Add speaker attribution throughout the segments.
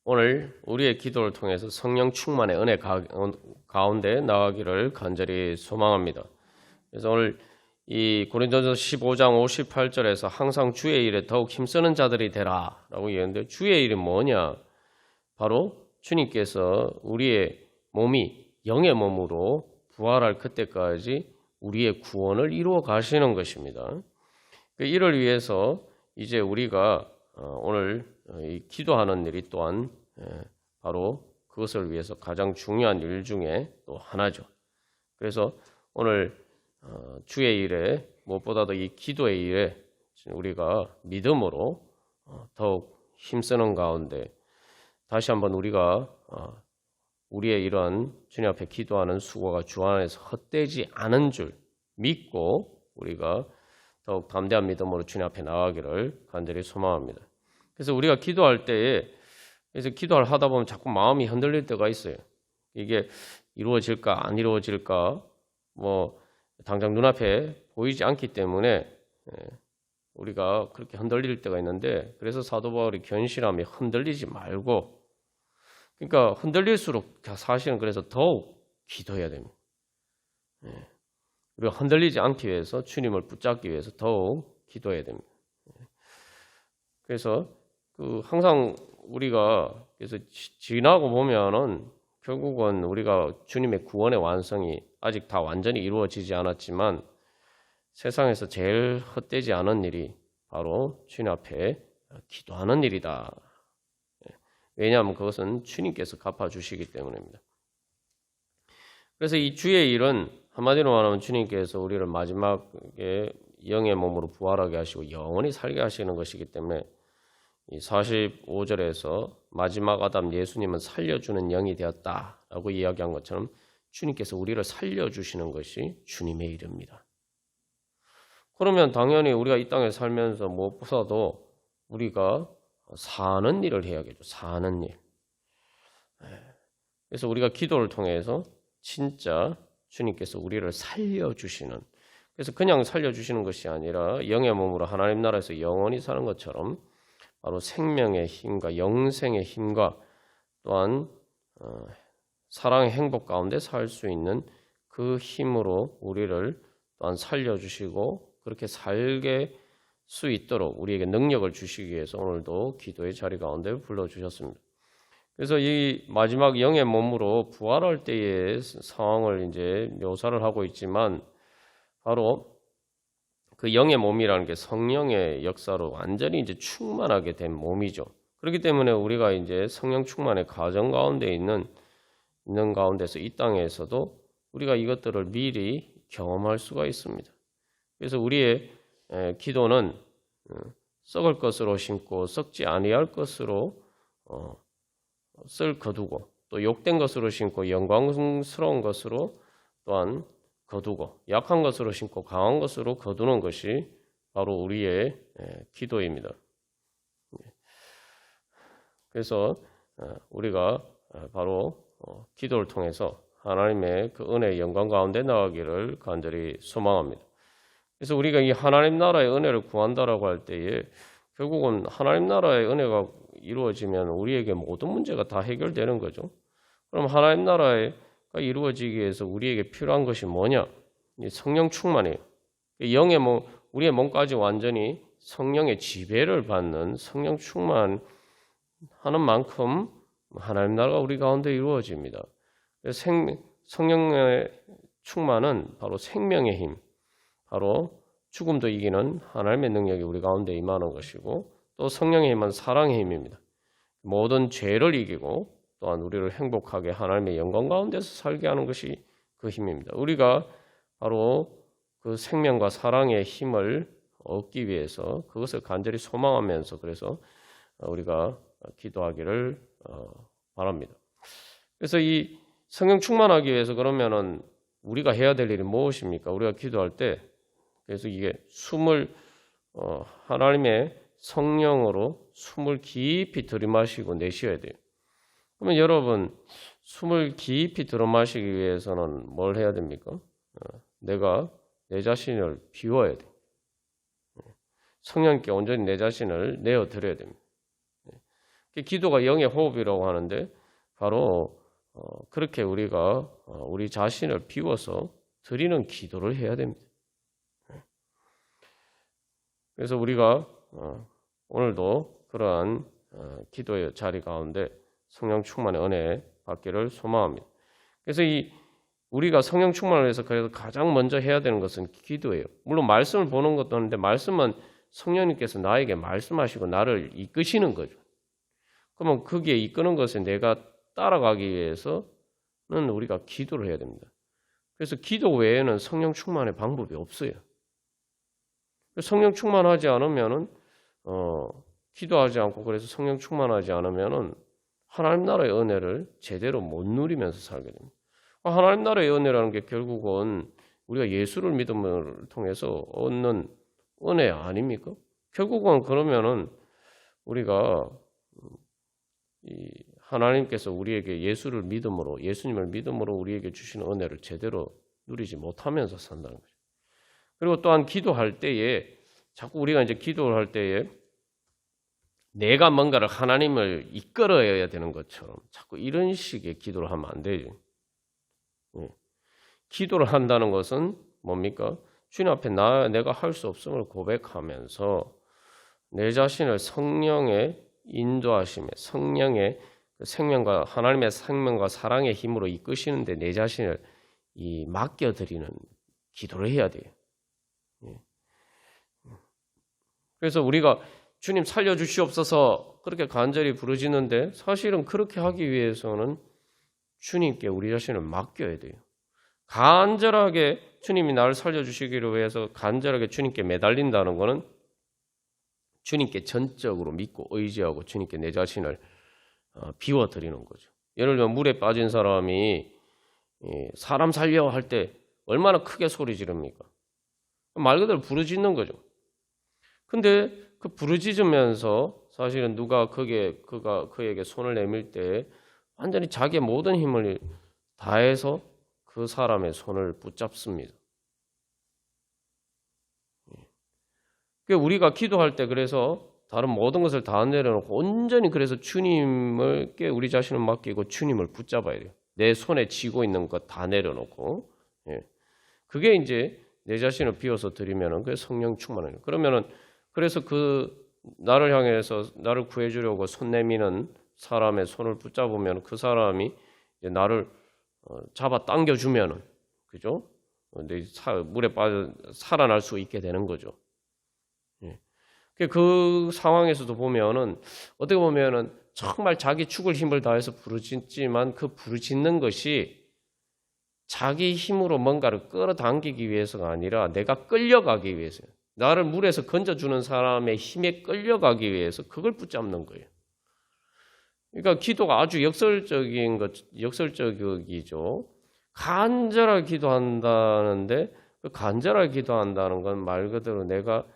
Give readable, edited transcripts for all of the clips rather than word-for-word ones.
Speaker 1: 오늘 우리의 기도를 통해서 성령 충만의 은혜 가운데 나가기를 간절히 소망합니다. 그래서 오늘 이 고린도전서 15장 58절에서 항상 주의 일에 더욱 힘쓰는 자들이 되라 라고 얘기했는데, 주의 일이 뭐냐? 바로 주님께서 우리의 몸이 영의 몸으로 부활할 그때까지 우리의 구원을 이루어 가시는 것입니다. 이를 위해서 이제 우리가 오늘 기도하는 일이 또한 바로 그것을 위해서 가장 중요한 일 중에 또 하나죠. 그래서 오늘 주의 일에, 무엇보다도 이 기도의 일에 우리가 믿음으로 더욱 힘쓰는 가운데 다시 한번 우리가 우리의 이러한 주님 앞에 기도하는 수고가 주 안에서 헛되지 않은 줄 믿고 우리가 더욱 담대한 믿음으로 주님 앞에 나가기를 간절히 소망합니다. 그래서 우리가 기도할 때에, 그래서 기도를 하다 보면 자꾸 마음이 흔들릴 때가 있어요. 이게 이루어질까 안 이루어질까 뭐 당장 눈앞에 보이지 않기 때문에 우리가 그렇게 흔들릴 때가 있는데, 그래서 사도 바울이 견실함이 흔들리지 말고, 그러니까 흔들릴수록 사실은 그래서 더욱 기도해야 됩니다. 우리가 흔들리지 않기 위해서, 주님을 붙잡기 위해서 더욱 기도해야 됩니다. 그래서 항상 우리가 그래서 지나고 보면은 결국은 우리가 주님의 구원의 완성이 아직 다 완전히 이루어지지 않았지만 세상에서 제일 헛되지 않은 일이 바로 주님 앞에 기도하는 일이다. 왜냐하면 그것은 주님께서 갚아주시기 때문입니다. 그래서 이 주의 일은 한마디로 말하면 주님께서 우리를 마지막에 영의 몸으로 부활하게 하시고 영원히 살게 하시는 것이기 때문에, 이 45절에서 마지막 아담 예수님은 살려주는 영이 되었다라고 이야기한 것처럼 주님께서 우리를 살려주시는 것이 주님의 일입니다. 그러면 당연히 우리가 이 땅에 살면서 무엇보다도 우리가 사는 일을 해야겠죠. 사는 일. 그래서 우리가 기도를 통해서 진짜 주님께서 우리를 살려주시는, 그래서 그냥 살려주시는 것이 아니라 영의 몸으로 하나님 나라에서 영원히 사는 것처럼 바로 생명의 힘과 영생의 힘과 또한 사랑의 행복 가운데 살 수 있는 그 힘으로 우리를 또한 살려주시고 그렇게 살게 수 있도록 우리에게 능력을 주시기 위해서 오늘도 기도의 자리 가운데 불러주셨습니다. 그래서 이 마지막 영의 몸으로 부활할 때의 상황을 이제 묘사를 하고 있지만, 바로 그 영의 몸이라는 게 성령의 역사로 완전히 이제 충만하게 된 몸이죠. 그렇기 때문에 우리가 이제 성령 충만의 과정 가운데 있는 가운데서 이 땅에서도 우리가 이것들을 미리 경험할 수가 있습니다. 그래서 우리의 기도는 썩을 것으로 심고 썩지 아니할 것으로 쓸 거두고, 또 욕된 것으로 심고 영광스러운 것으로 또한 거두고, 약한 것으로 심고 강한 것으로 거두는 것이 바로 우리의 기도입니다. 그래서 우리가 바로 기도를 통해서 하나님의 그 은혜의 영광 가운데 나가기를 간절히 소망합니다. 그래서 우리가 이 하나님 나라의 은혜를 구한다라고 할 때에 결국은 하나님 나라의 은혜가 이루어지면 우리에게 모든 문제가 다 해결되는 거죠. 그럼 하나님 나라가 이루어지기 위해서 우리에게 필요한 것이 뭐냐? 성령 충만이에요. 영의 몸, 우리의 몸까지 완전히 성령의 지배를 받는 성령 충만하는 만큼 하나님 나라가 우리 가운데 이루어집니다. 성령의 충만은 바로 생명의 힘, 바로 죽음도 이기는 하나님의 능력이 우리 가운데 임하는 것이고, 또 성령의 힘은 사랑의 힘입니다. 모든 죄를 이기고 또한 우리를 행복하게 하나님의 영광 가운데서 살게 하는 것이 그 힘입니다. 우리가 바로 그 생명과 사랑의 힘을 얻기 위해서 그것을 간절히 소망하면서 그래서 우리가 기도하기를 바랍니다. 그래서 이 성령 충만하기 위해서 그러면은 우리가 해야 될 일이 무엇입니까? 우리가 기도할 때 그래서 이게 숨을 하나님의 성령으로 숨을 깊이 들이마시고 내쉬어야 돼요. 그러면 여러분 숨을 깊이 들이마시기 위해서는 뭘 해야 됩니까? 내가 내 자신을 비워야 돼요. 성령께 온전히 내 자신을 내어드려야 됩니다. 기도가 영의 호흡이라고 하는데 바로 그렇게 우리가 우리 자신을 비워서 드리는 기도를 해야 됩니다. 그래서 우리가 오늘도 그러한 기도의 자리 가운데 성령 충만의 은혜 받기를 소망합니다. 그래서 우리가 성령 충만을 위해서 그래서 가장 먼저 해야 되는 것은 기도예요. 물론 말씀을 보는 것도 하는데 말씀은 성령님께서 나에게 말씀하시고 나를 이끄시는 거죠. 그러면 거기에 이끄는 것에 내가 따라가기 위해서는 우리가 기도를 해야 됩니다. 그래서 기도 외에는 성령 충만의 방법이 없어요. 성령 충만하지 않으면은 기도하지 않고 그래서 성령 충만하지 않으면은 하나님 나라의 은혜를 제대로 못 누리면서 살게 됩니다. 하나님 나라의 은혜라는 게 결국은 우리가 예수를 믿음을 통해서 얻는 은혜 아닙니까? 결국은 그러면은 우리가 하나님께서 우리에게 예수님을 믿음으로 우리에게 주시는 은혜를 제대로 누리지 못하면서 산다는 거죠. 그리고 또한 기도할 때에 자꾸 우리가 이제 기도를 할 때에 내가 뭔가를 하나님을 이끌어야 되는 것처럼 자꾸 이런 식의 기도를 하면 안 되죠. 기도를 한다는 것은 뭡니까? 주님 앞에 내가 할 수 없음을 고백하면서 내 자신을 성령의 인도하심에 성령의 생명과 하나님의 생명과 사랑의 힘으로 이끄시는데 내 자신을 맡겨드리는 기도를 해야 돼요. 그래서 우리가 주님 살려주시옵소서 그렇게 간절히 부르짖는데 사실은 그렇게 하기 위해서는 주님께 우리 자신을 맡겨야 돼요. 간절하게 주님이 나를 살려주시기를 위해서 간절하게 주님께 매달린다는 것은 주님께 전적으로 믿고 의지하고 주님께 내 자신을 비워드리는 거죠. 예를 들면 물에 빠진 사람이 사람 살려 할 때 얼마나 크게 소리 지릅니까? 말 그대로 부르짖는 거죠. 근데 그 부르짖으면서 사실은 누가 그에게 손을 내밀 때 완전히 자기의 모든 힘을 다해서 그 사람의 손을 붙잡습니다. 우리가 기도할 때 그래서 다른 모든 것을 다 내려놓고 온전히 그래서 주님께 우리 자신을 맡기고 주님을 붙잡아야 돼요. 내 손에 쥐고 있는 것 다 내려놓고. 그게 이제 내 자신을 비워서 드리면은 그게 성령 충만이에요. 그러면은 그래서 나를 향해서 나를 구해주려고 손 내미는 사람의 손을 붙잡으면 그 사람이 이제 나를 잡아 당겨주면은 그죠? 물에 빠져 살아날 수 있게 되는 거죠. 그 상황에서도 보면은 어떻게 보면은 정말 자기 죽을 힘을 다해서 부르짖지만 그 부르짖는 것이 자기 힘으로 뭔가를 끌어당기기 위해서가 아니라 내가 끌려가기 위해서요. 나를 물에서 건져주는 사람의 힘에 끌려가기 위해서 그걸 붙잡는 거예요. 그러니까 기도가 아주 역설적이죠. 간절하게 기도한다는데 그 간절하게 기도한다는 건 말 그대로 내가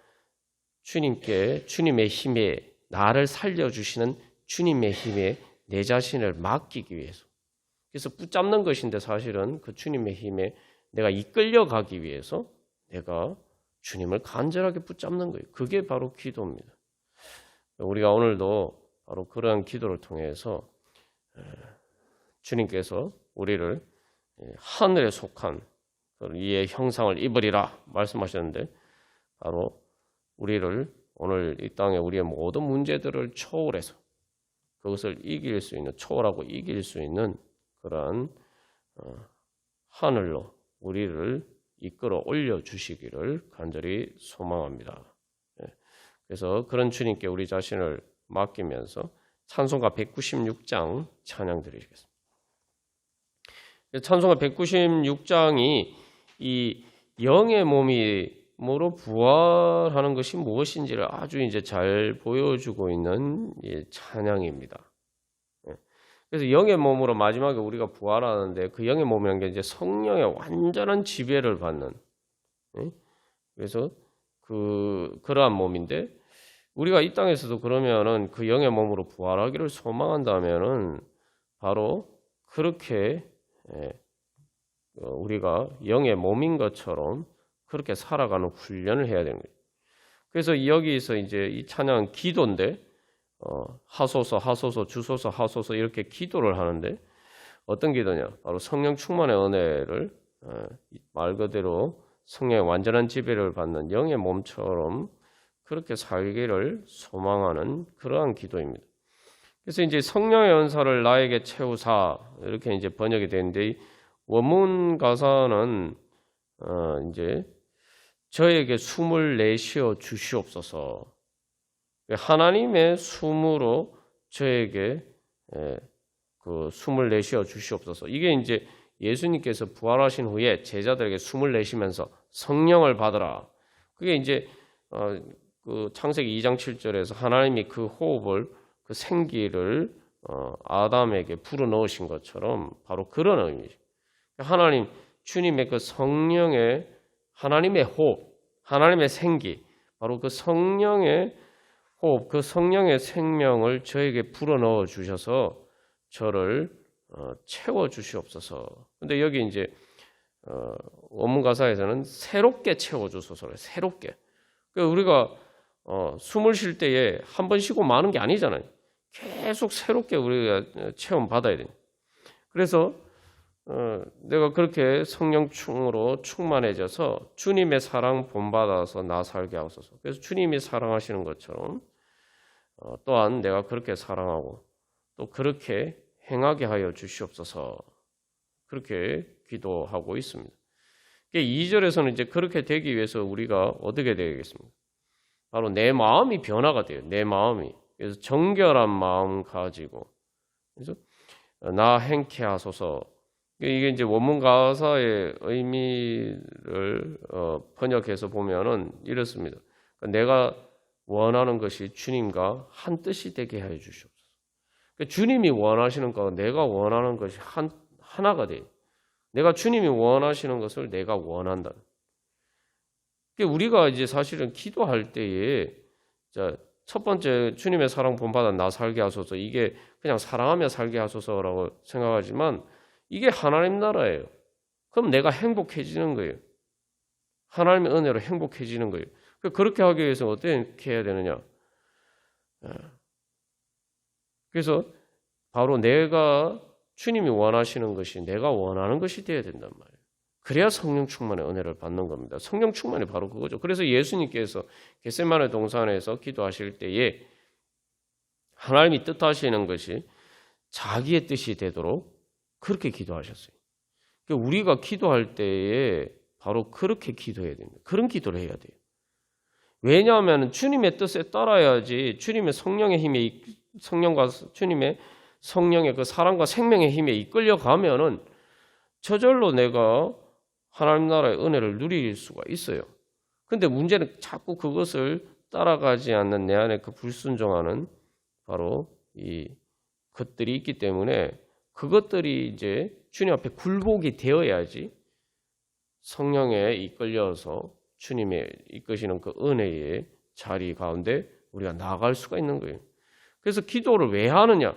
Speaker 1: 주님의 힘에 나를 살려주시는 주님의 힘에 내 자신을 맡기기 위해서 그래서 붙잡는 것인데 사실은 그 주님의 힘에 내가 이끌려가기 위해서 내가 주님을 간절하게 붙잡는 거예요. 그게 바로 기도입니다. 우리가 오늘도 바로 그러한 기도를 통해서 주님께서 우리를 하늘에 속한 이의 형상을 입으리라 말씀하셨는데 바로 우리를 오늘 이 땅에 우리의 모든 문제들을 초월해서 그것을 이길 수 있는 초월하고 이길 수 있는 그러한 하늘로 우리를 이끌어 올려 주시기를 간절히 소망합니다. 그래서 그런 주님께 우리 자신을 맡기면서 찬송가 196장 찬양 드리겠습니다. 찬송가 196장이 이 영의 몸으로 부활하는 것이 무엇인지를 아주 이제 잘 보여주고 있는 찬양입니다. 그래서 영의 몸으로 마지막에 우리가 부활하는데 그 영의 몸이라는 게 이제 성령의 완전한 지배를 받는 그래서 그러한 몸인데 우리가 이 땅에서도 그러면은 그 영의 몸으로 부활하기를 소망한다면은 바로 그렇게 우리가 영의 몸인 것처럼 그렇게 살아가는 훈련을 해야 됩니다. 그래서 여기서 이제 이 찬양은 기도인데 하소서 하소서 주소서 하소서 이렇게 기도를 하는데 어떤 기도냐? 바로 성령 충만의 은혜를 말 그대로 성령의 완전한 지배를 받는 영의 몸처럼 그렇게 살기를 소망하는 그러한 기도입니다. 그래서 이제 성령의 은사를 나에게 채우사 이렇게 이제 번역이 되는데 원문 가사는 이제 저에게 숨을 내쉬어 주시옵소서. 하나님의 숨으로 저에게 그 숨을 내쉬어 주시옵소서. 이게 이제 예수님께서 부활하신 후에 제자들에게 숨을 내쉬면서 성령을 받으라. 그게 이제 그 창세기 2장 7절에서 하나님이 그 호흡을 그 생기를 아담에게 불어넣으신 것처럼 바로 그런 의미죠. 하나님 주님의 그 성령의 하나님의 호흡, 하나님의 생기, 바로 그 성령의 호흡, 그 성령의 생명을 저에게 불어넣어 주셔서 저를 채워 주시옵소서. 근데 여기 이제 원문 가사에서는 새롭게 채워 주소서래. 새롭게. 그러니까 우리가 숨을 쉴 때에 한 번 쉬고 마는 게 아니잖아요. 계속 새롭게 우리가 체험 받아야 돼요. 그래서 내가 그렇게 성령충으로 충만해져서 주님의 사랑 본받아서 나 살게 하소서. 그래서 주님이 사랑하시는 것처럼 또한 내가 그렇게 사랑하고 또 그렇게 행하게 하여 주시옵소서. 그렇게 기도하고 있습니다. 2절에서는 이제 그렇게 되기 위해서 우리가 어떻게 되겠습니까? 바로 내 마음이 변화가 돼요. 내 마음이. 그래서 정결한 마음 가지고 그래서 나 행케 하소서. 이게 이제 원문 가사의 의미를 번역해서 보면은 이렇습니다. 내가 원하는 것이 주님과 한 뜻이 되게 하여 주시옵소서. 주님이 원하시는 것과 내가 원하는 것이 하나가 돼요. 내가 주님이 원하시는 것을 내가 원한다. 우리가 이제 사실은 기도할 때에 첫 번째 주님의 사랑 본받아 나 살게 하소서. 이게 그냥 사랑하며 살게 하소서라고 생각하지만 이게 하나님 나라예요. 그럼 내가 행복해지는 거예요. 하나님의 은혜로 행복해지는 거예요. 그렇게 하기 위해서 어떻게 해야 되느냐? 그래서 바로 내가 주님이 원하시는 것이 내가 원하는 것이 되어야 된단 말이에요. 그래야 성령 충만의 은혜를 받는 겁니다. 성령 충만이 바로 그거죠. 그래서 예수님께서 겟세마네 동산에서 기도하실 때에 하나님이 뜻하시는 것이 자기의 뜻이 되도록 그렇게 기도하셨어요. 우리가 기도할 때에 바로 그렇게 기도해야 됩니다. 그런 기도를 해야 돼요. 왜냐하면 주님의 뜻에 따라야지 주님의 성령의 힘에 성령과 주님의 성령의 그 사랑과 생명의 힘에 이끌려 가면은 저절로 내가 하나님 나라의 은혜를 누릴 수가 있어요. 근데 문제는 자꾸 그것을 따라가지 않는 내 안에 그 불순종하는 바로 이 것들이 있기 때문에 그것들이 이제 주님 앞에 굴복이 되어야지 성령에 이끌려서 주님의 이끄시는 그 은혜의 자리 가운데 우리가 나아갈 수가 있는 거예요. 그래서 기도를 왜 하느냐?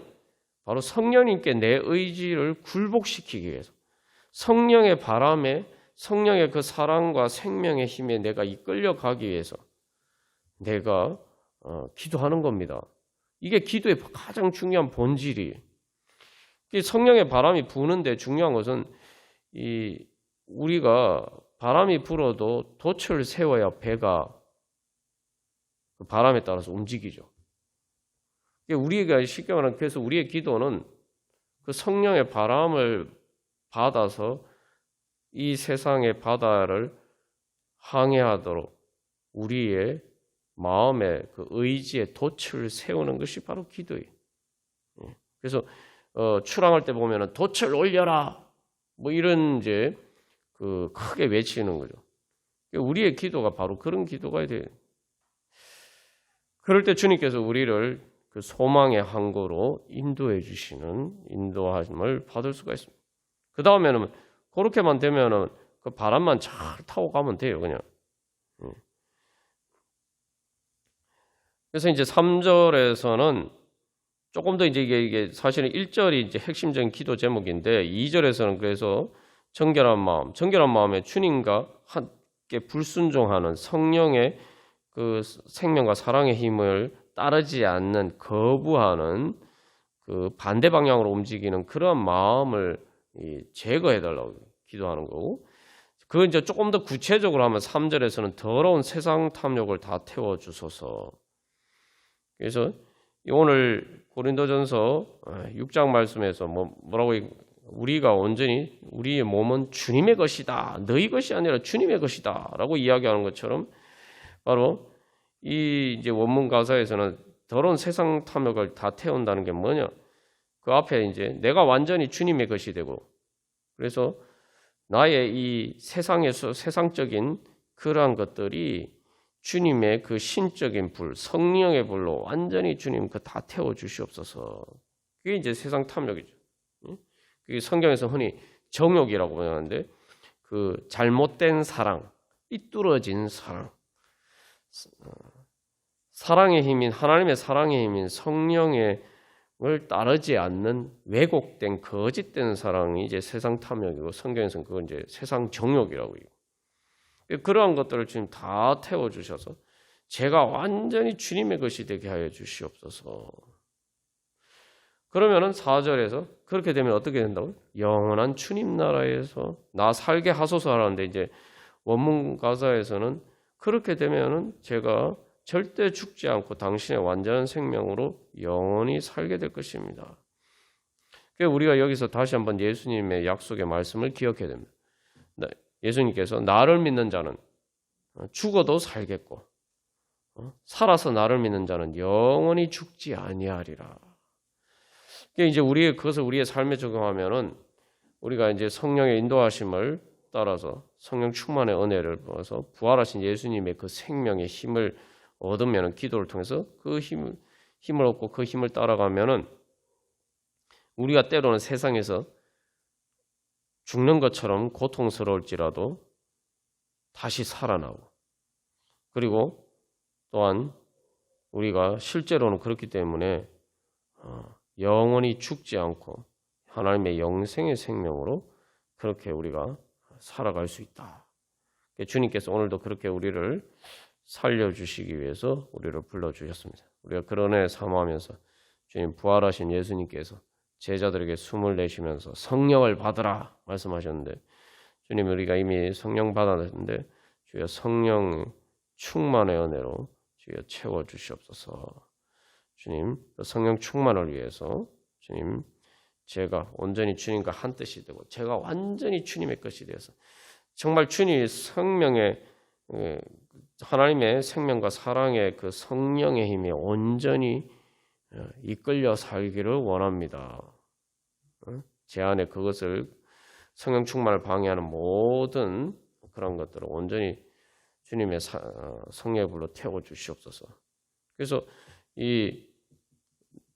Speaker 1: 바로 성령님께 내 의지를 굴복시키기 위해서 성령의 바람에 성령의 그 사랑과 생명의 힘에 내가 이끌려 가기 위해서 내가 기도하는 겁니다. 이게 기도의 가장 중요한 본질이에요. 성령의 바람이 부는데 중요한 것은 우리가 바람이 불어도 돛을 세워야 배가 그 바람에 따라서 움직이죠. 우리가 쉽게 말하면 그래서 우리의 기도는 그 성령의 바람을 받아서 이 세상의 바다를 항해하도록 우리의 마음의 그 의지의 돛을 세우는 것이 바로 기도예요. 그래서 출항할 때 보면은 돛을 올려라 뭐 이런 이제 그 크게 외치는 거죠. 우리의 기도가 바로 그런 기도가 돼요. 그럴 때 주님께서 우리를 그 소망의 항구로 인도해 주시는 인도함을 받을 수가 있습니다. 그 다음에는 그렇게만 되면은 그 바람만 잘 타고 가면 돼요, 그냥. 그래서 이제 3절에서는 조금 더 이제 이게 사실은 1절이 이제 핵심적인 기도 제목인데 2절에서는 그래서 정결한 마음에 주님과 함께 불순종하는 성령의 그 생명과 사랑의 힘을 따르지 않는, 거부하는 그 반대 방향으로 움직이는 그런 마음을 제거해달라고 기도하는 거고, 그건 이제 조금 더 구체적으로 하면 3절에서는 더러운 세상 탐욕을 다 태워주소서. 그래서 오늘 고린도전서 6장 말씀에서 뭐라고, 우리가 온전히 우리의 몸은 주님의 것이다, 너희 것이 아니라 주님의 것이다 라고 이야기하는 것처럼, 바로 이 이제 원문 가사에서는 더러운 세상 탐욕을 다 태운다는 게 뭐냐, 그 앞에 이제 내가 완전히 주님의 것이 되고, 그래서 나의 이 세상에서 세상적인 그러한 것들이 주님의 그 신적인 불, 성령의 불로 완전히 주님 그 다 태워 주시옵소서. 그게 이제 세상 탐욕이죠. 그게 성경에서 흔히 정욕이라고 표현하는데, 그 잘못된 사랑, 삐뚤어진 사랑, 사랑의 힘인, 하나님의 사랑의 힘인 성령을 따르지 않는 왜곡된 거짓된 사랑이 이제 세상 탐욕이고, 성경에서는 그건 이제 세상 정욕이라고 해요. 그러한 것들을 주님 다 태워 주셔서 제가 완전히 주님의 것이 되게 하여 주시옵소서. 그러면은 4절에서 그렇게 되면 어떻게 된다고요? 영원한 주님 나라에서 나 살게 하소서 하라는데, 이제 원문 가사에서는 그렇게 되면은 제가 절대 죽지 않고 당신의 완전한 생명으로 영원히 살게 될 것입니다. 그래서 우리가 여기서 다시 한번 예수님의 약속의 말씀을 기억해야 됩니다. 예수님께서 나를 믿는 자는 죽어도 살겠고, 살아서 나를 믿는 자는 영원히 죽지 아니하리라. 이제 그것을 우리의 삶에 적용하면은, 우리가 이제 성령의 인도하심을 따라서 성령 충만의 은혜를 받아서 부활하신 예수님의 그 생명의 힘을 얻으면은, 기도를 통해서 그 힘을 얻고 그 힘을 따라가면은, 우리가 때로는 세상에서 죽는 것처럼 고통스러울지라도 다시 살아나고, 그리고 또한 우리가 실제로는 그렇기 때문에 영원히 죽지 않고 하나님의 영생의 생명으로 그렇게 우리가 살아갈 수 있다. 주님께서 오늘도 그렇게 우리를 살려주시기 위해서 우리를 불러주셨습니다. 우리가 그런 애 사모하면서, 주님 부활하신 예수님께서 제자들에게 숨을 내쉬면서 성령을 받으라 말씀하셨는데, 주님 우리가 이미 성령 받았는데 주여 성령 충만의 은혜로 주여 채워주시옵소서. 주님 성령 충만을 위해서 주님 제가 온전히 주님과 한 뜻이 되고 제가 완전히 주님의 것이 되어서 정말 주님의 성령의, 하나님의 생명과 사랑의 그 성령의 힘에 온전히 이끌려 살기를 원합니다. 제 안에 그것을, 성령 충만을 방해하는 모든 그런 것들을 온전히 주님의 성령의 불로 태워 주시옵소서. 그래서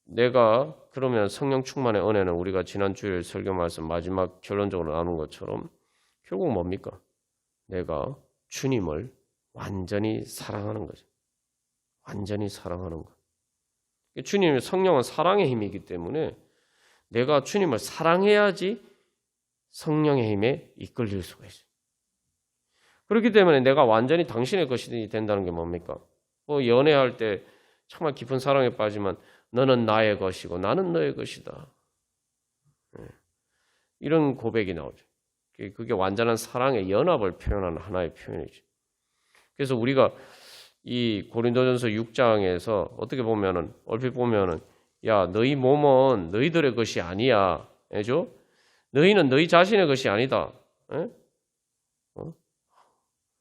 Speaker 1: 내가 그러면 성령 충만의 은혜는 우리가 지난 주일 설교 말씀 마지막 결론적으로 나눈 것처럼 결국 뭡니까? 내가 주님을 완전히 사랑하는 거죠. 완전히 사랑하는 것. 주님의 성령은 사랑의 힘이기 때문에 내가 주님을 사랑해야지 성령의 힘에 이끌릴 수가 있어요. 그렇기 때문에 내가 완전히 당신의 것이 된다는 게 뭡니까? 연애할 때 정말 깊은 사랑에 빠지면 너는 나의 것이고 나는 너의 것이다. 이런 고백이 나오죠. 그게 완전한 사랑의 연합을 표현하는 하나의 표현이죠. 그래서 우리가 이 고린도전서 6장에서 어떻게 보면은, 얼핏 보면은, 야, 너희 몸은 너희들의 것이 아니야. 알죠? 너희는 너희 자신의 것이 아니다.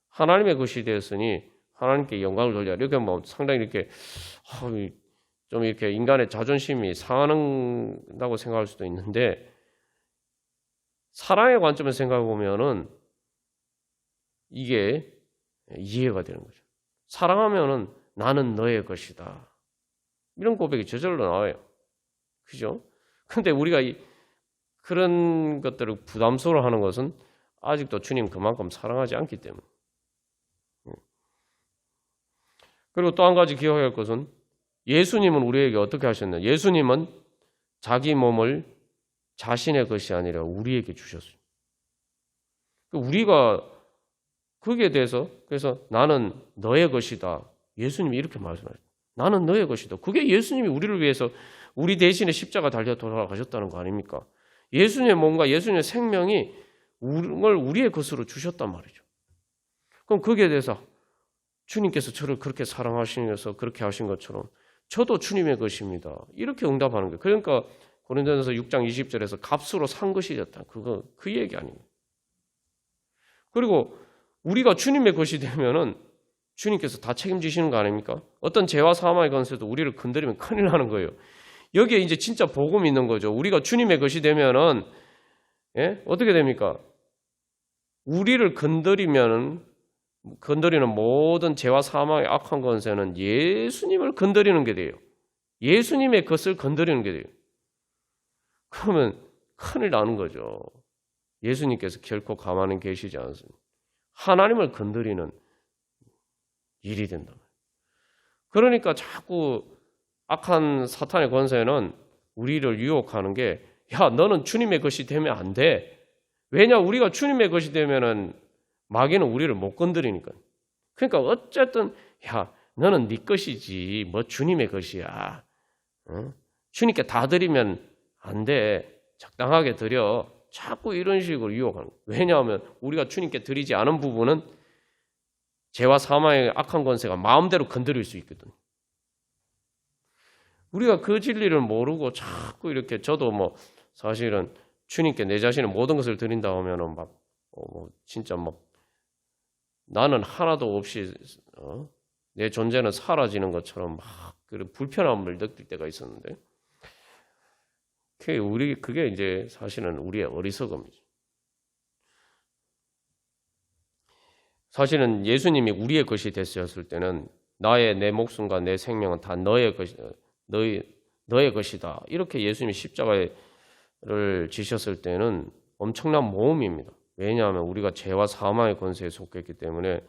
Speaker 1: 하나님의 것이 되었으니 하나님께 영광을 돌려. 이렇게 상당히 이렇게 좀 이렇게 인간의 자존심이 상한다고 생각할 수도 있는데, 사랑의 관점에서 생각해 보면은 이게 이해가 되는 거죠. 사랑하면은 나는 너의 것이다. 이런 고백이 저절로 나와요. 그죠? 근데 우리가 그런 것들을 부담스러워하는 것은 아직도 주님 그만큼 사랑하지 않기 때문에. 그리고 또 한 가지 기억해야 할 것은, 예수님은 우리에게 어떻게 하셨나요? 예수님은 자기 몸을 자신의 것이 아니라 우리에게 주셨어요. 우리가 거기에 대해서, 그래서 나는 너의 것이다. 예수님이 이렇게 말씀하셨어요. 나는 너의 것이다. 그게 예수님이 우리를 위해서 우리 대신에 십자가 달려 돌아가셨다는 거 아닙니까? 예수님의 몸과 예수님의 생명이 우리의 것으로 주셨단 말이죠. 그럼 거기에 대해서 주님께서 저를 그렇게 사랑하시면서 그렇게 하신 것처럼 저도 주님의 것입니다. 이렇게 응답하는 거예요. 그러니까 고린도전서 6장 20절에서 값으로 산 것이 됐다. 그 얘기 아닙니다. 그리고 우리가 주님의 것이 되면은 주님께서 다 책임지시는 거 아닙니까? 어떤 죄와 사망의 건세도 우리를 건드리면 큰일 나는 거예요. 여기에 이제 진짜 복음이 있는 거죠. 우리가 주님의 것이 되면은 어떻게 됩니까? 우리를 건드리는 모든 죄와 사망의 악한 건세는 예수님을 건드리는 게 돼요. 예수님의 것을 건드리는 게 돼요. 그러면 큰일 나는 거죠. 예수님께서 결코 가만히 계시지 않습니다. 하나님을 건드리는 일이 된다. 그러니까 자꾸 악한 사탄의 권세는 우리를 유혹하는 게, 야, 너는 주님의 것이 되면 안 돼. 왜냐, 우리가 주님의 것이 되면은 마귀는 우리를 못 건드리니까. 그러니까 어쨌든, 야, 너는 네 것이지, 뭐 주님의 것이야. 응? 주님께 다 드리면 안 돼. 적당하게 드려. 자꾸 이런 식으로 유혹하는 거예요. 왜냐하면 우리가 주님께 드리지 않은 부분은 죄와 사망의 악한 권세가 마음대로 건드릴 수 있거든요. 우리가 그 진리를 모르고 자꾸 이렇게, 저도 뭐 사실은 주님께 내 자신의 모든 것을 드린다 하면은 막 진짜 막 나는 하나도 없이 내 존재는 사라지는 것처럼 막 그런 불편함을 느낄 때가 있었는데, 그게 이제 사실은 우리의 어리석음이죠. 사실은 예수님이 우리의 것이 되셨을 때는 내 목숨과 내 생명은 다 너의 것이다. 이렇게 예수님이 십자가를 지셨을 때는 엄청난 모험입니다. 왜냐하면 우리가 죄와 사망의 권세에 속했기 때문에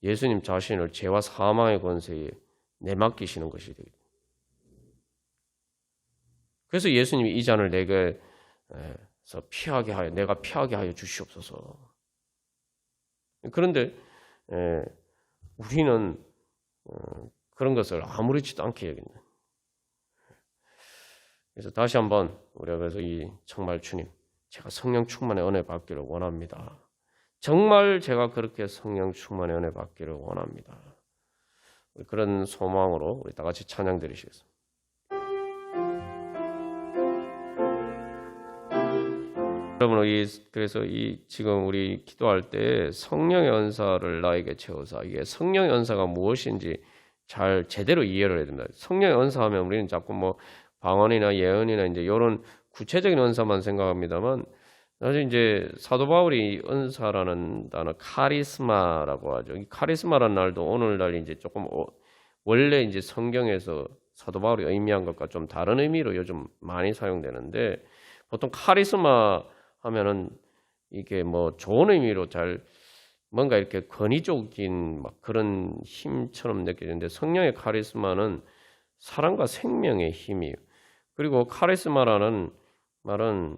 Speaker 1: 예수님 자신을 죄와 사망의 권세에 내맡기시는 것이 되겠죠. 그래서 예수님이 이 잔을 내게서 내가 피하게 하여 주시옵소서. 그런데 우리는 그런 것을 아무렇지도 않게 여긴다. 그래서 다시 한번 우리가 그래서 정말 주님, 제가 성령 충만의 은혜 받기를 원합니다. 정말 제가 그렇게 성령 충만의 은혜 받기를 원합니다. 그런 소망으로 우리 다 같이 찬양 드리시겠습니다. 여러분, 그래서 지금 우리 기도할 때 성령의 은사를 나에게 채워서, 이게 성령의 은사가 무엇인지 제대로 이해를 해야 됩니다. 성령의 은사하면 우리는 자꾸 뭐 방언이나 예언이나 이제 이런 구체적인 은사만 생각합니다만, 사실 이제 사도 바울이 은사라는 단어 카리스마라고 하죠. 이 카리스마라는 말도 오늘날 이제 조금 원래 이제 성경에서 사도 바울이 의미한 것과 좀 다른 의미로 요즘 많이 사용되는데, 보통 카리스마 하면은 이게 뭐 좋은 의미로 뭔가 이렇게 권위적인 막 그런 힘처럼 느껴지는데, 성령의 카리스마는 사랑과 생명의 힘이에요. 그리고 카리스마라는 말은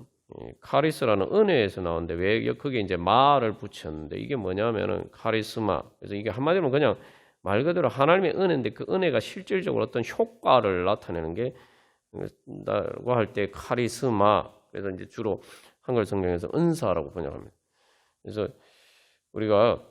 Speaker 1: 카리스라는 은혜에서 나오는데, 왜 거기에 이제 마를 붙였는데, 이게 뭐냐면은 카리스마. 그래서 이게 한마디로 그냥 말 그대로 하나님의 은혜인데, 그 은혜가 실질적으로 어떤 효과를 나타내는 게 라고 할 때 카리스마. 그래서 이제 주로 한글 성경에서 은사라고 번역합니다. 그래서 우리가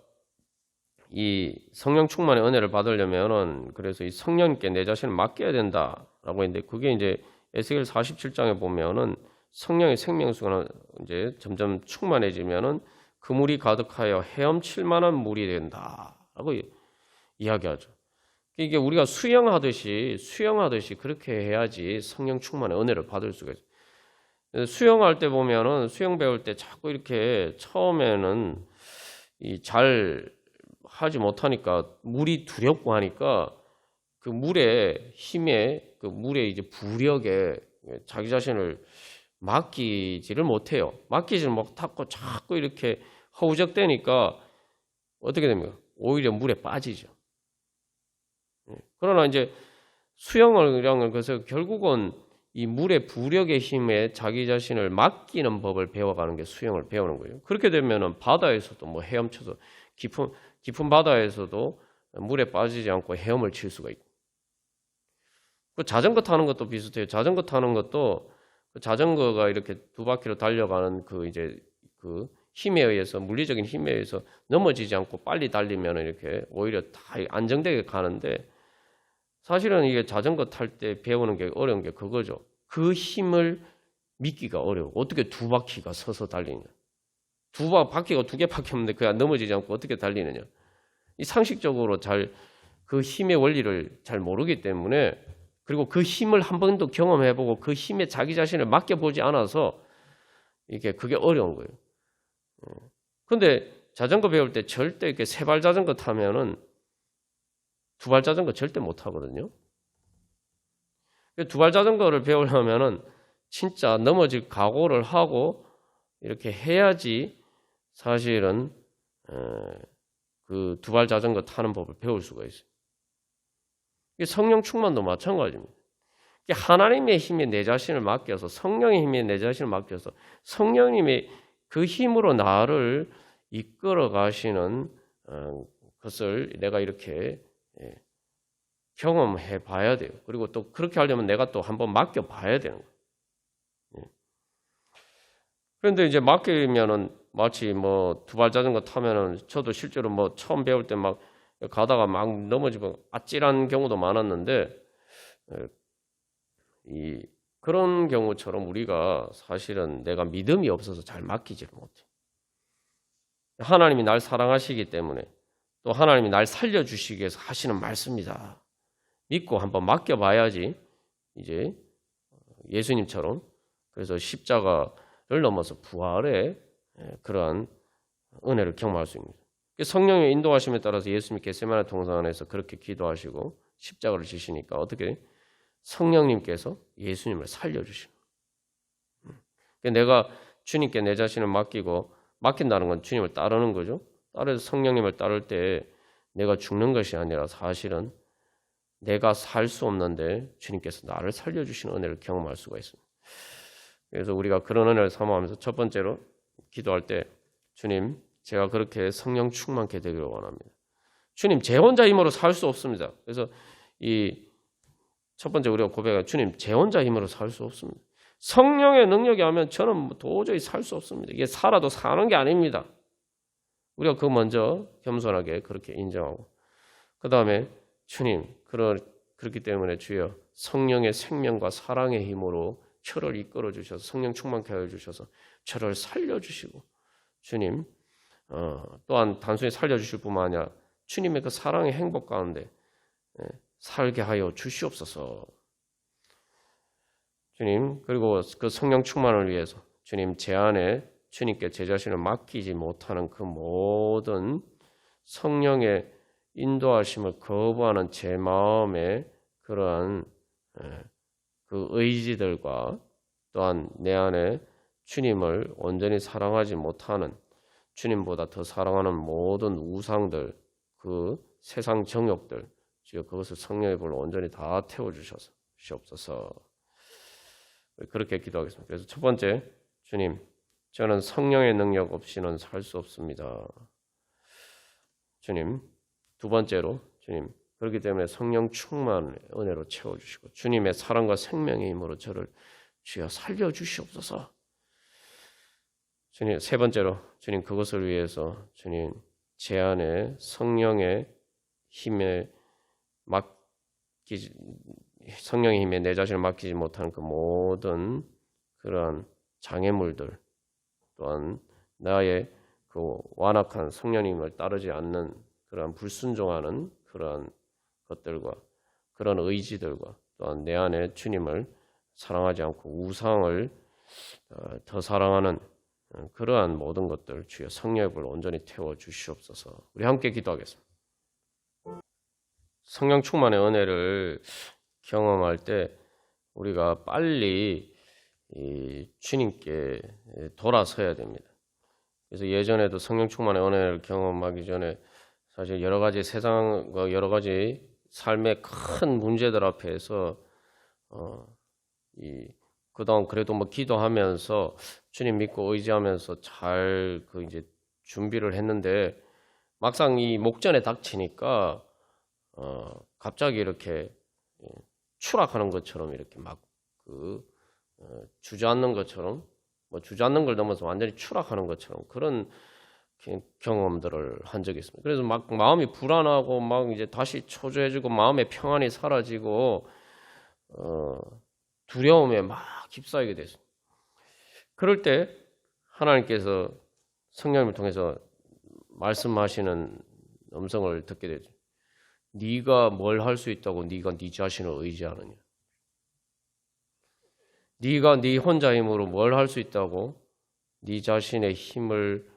Speaker 1: 이 성령 충만의 은혜를 받으려면은, 그래서 이 성령께 내 자신을 맡겨야 된다라고 했는데, 그게 이제 에스겔 47장에 보면은 성령의 생명수가 이제 점점 충만해지면은 그 물이 가득하여 헤엄칠 만한 물이 된다라고 이야기하죠. 이게 우리가 수영하듯이 그렇게 해야지 성령 충만의 은혜를 받을 수가 있어요. 수영할 때 보면은, 수영 배울 때 자꾸 이렇게 처음에는 잘 하지 못하니까 물이 두렵고 하니까 그 물의 힘에, 그 물의 이제 부력에 자기 자신을 맡기지를 못해요. 맡기지를 못하고 자꾸 이렇게 허우적대니까 어떻게 됩니까? 오히려 물에 빠지죠. 그러나 이제 수영을 그래서 결국은 이 물의 부력의 힘에 자기 자신을 맡기는 법을 배워가는 게 수영을 배우는 거예요. 그렇게 되면은 바다에서도 뭐 헤엄쳐서 깊은 바다에서도 물에 빠지지 않고 헤엄을 칠 수가 있고, 그 자전거 타는 것도 비슷해요. 자전거 타는 것도 그 자전거가 이렇게 두 바퀴로 달려가는 그 이제 그 힘에 의해서 물리적인 힘에 의해서 넘어지지 않고 빨리 달리면 이렇게 오히려 다 안정되게 가는데 사실은 이게 자전거 탈 때 배우는 게 어려운 게 그거죠. 그 힘을 믿기가 어려워. 어떻게 두 바퀴가 서서 달리냐. 바퀴가 두 개밖에 없는데 그냥 넘어지지 않고 어떻게 달리느냐. 이 상식적으로 잘 그 힘의 원리를 잘 모르기 때문에 그리고 그 힘을 한 번도 경험해보고 그 힘에 자기 자신을 맡겨보지 않아서 이게 그게 어려운 거예요. 근데 자전거 배울 때 절대 이렇게 세발 자전거 타면은 두발 자전거 절대 못 타거든요. 두발 자전거를 배우려면은 진짜 넘어질 각오를 하고 이렇게 해야지 사실은 그 두발 자전거 타는 법을 배울 수가 있어요. 성령 충만도 마찬가지입니다. 하나님의 힘에 내 자신을 맡겨서 성령의 힘에 내 자신을 맡겨서 성령님의 그 힘으로 나를 이끌어 가시는 것을 내가 이렇게 경험해 봐야 돼요. 그리고 또 그렇게 하려면 내가 또 한번 맡겨 봐야 되는 거예요. 그런데 이제 맡기면은 마치 뭐 두발 자전거 타면은 저도 실제로 뭐 처음 배울 때 막 가다가 막 넘어지고 아찔한 경우도 많았는데 그런 경우처럼 우리가 사실은 내가 믿음이 없어서 잘 맡기지를 못해. 하나님이 날 사랑하시기 때문에 또 하나님이 날 살려주시기 위해서 하시는 말씀이다. 믿고 한번 맡겨봐야지 이제 예수님처럼 그래서 십자가를 넘어서 부활의 그러한 은혜를 경험할 수 있습니다. 성령의 인도하심에 따라서 예수님이 겟세마네 동산에서 그렇게 기도하시고 십자가를 지시니까 어떻게 성령님께서 예수님을 살려주시는 거예요. 내가 주님께 내 자신을 맡긴다는 건 주님을 따르는 거죠. 따라서 성령님을 따를 때 내가 죽는 것이 아니라 사실은 내가 살 수 없는데 주님께서 나를 살려주시는 은혜를 경험할 수가 있습니다. 그래서 우리가 그런 은혜를 사모하면서 첫 번째로 기도할 때 주님 제가 그렇게 성령 충만케 되기를 원합니다. 주님 제 혼자 힘으로 살 수 없습니다. 그래서 이 첫 번째 우리가 고백한 주님 제 혼자 힘으로 살 수 없습니다. 성령의 능력이 하면 저는 도저히 살 수 없습니다. 이게 살아도 사는 게 아닙니다. 우리가 그 먼저 겸손하게 그렇게 인정하고 그 다음에 주님 그렇기 때문에 주여 성령의 생명과 사랑의 힘으로 저를 이끌어 주셔서 성령 충만케 하여 주셔서 저를 살려주시고 주님 또한 단순히 살려주실 뿐만 아니라 주님의 그 사랑의 행복 가운데 살게 하여 주시옵소서. 주님 그리고 그 성령 충만을 위해서 주님 제 안에 주님께 제 자신을 맡기지 못하는 그 모든 성령의 인도하심을 거부하는 제 마음의 그러한 그 의지들과 또한 내 안에 주님을 온전히 사랑하지 못하는 주님보다 더 사랑하는 모든 우상들 그 세상 정욕들 주여 그것을 성령의 불로 온전히 다 태워주시옵소서. 그렇게 기도하겠습니다. 그래서 첫 번째 주님 저는 성령의 능력 없이는 살 수 없습니다. 주님 두 번째로 주님 그렇기 때문에 성령 충만의 은혜로 채워주시고 주님의 사랑과 생명의 힘으로 저를 주여 살려주시옵소서. 주님 세 번째로 주님 그것을 위해서 주님 제 안에 성령의 힘에 성령의 힘에 내 자신을 맡기지 못하는 그 모든 그러한 장애물들 또한 나의 그 완악한 성령님을 따르지 않는 그러한 불순종하는 그러한 것들과 그런 의지들과 또한 내 안에 주님을 사랑하지 않고 우상을 더 사랑하는 그러한 모든 것들 주여 성령의 불로 온전히 태워 주시옵소서. 우리 함께 기도하겠습니다. 성령 충만의 은혜를 경험할 때 우리가 빨리 주님께 돌아서야 됩니다. 그래서 예전에도 성령 충만의 은혜를 경험하기 전에 사실 여러 가지 세상과 여러 가지 삶의 큰 문제들 앞에서 그동안 그래도 뭐 기도하면서 주님 믿고 의지하면서 잘 그 이제 준비를 했는데 막상 이 목전에 닥치니까 갑자기 이렇게 추락하는 것처럼 이렇게 막 주저앉는 것처럼, 뭐 주저앉는 걸 넘어서 완전히 추락하는 것처럼 그런 경험들을 한 적이 있습니다. 그래서 막 마음이 불안하고 막 이제 다시 초조해지고 마음의 평안이 사라지고 두려움에 막 휩싸이게 됐습니다. 그럴 때 하나님께서 성령님을 통해서 말씀하시는 음성을 듣게 되죠. 네가 뭘 할 수 있다고 네가 네 자신을 의지하느냐? 네가 네 혼자 힘으로 뭘 할 수 있다고 네 자신의 힘을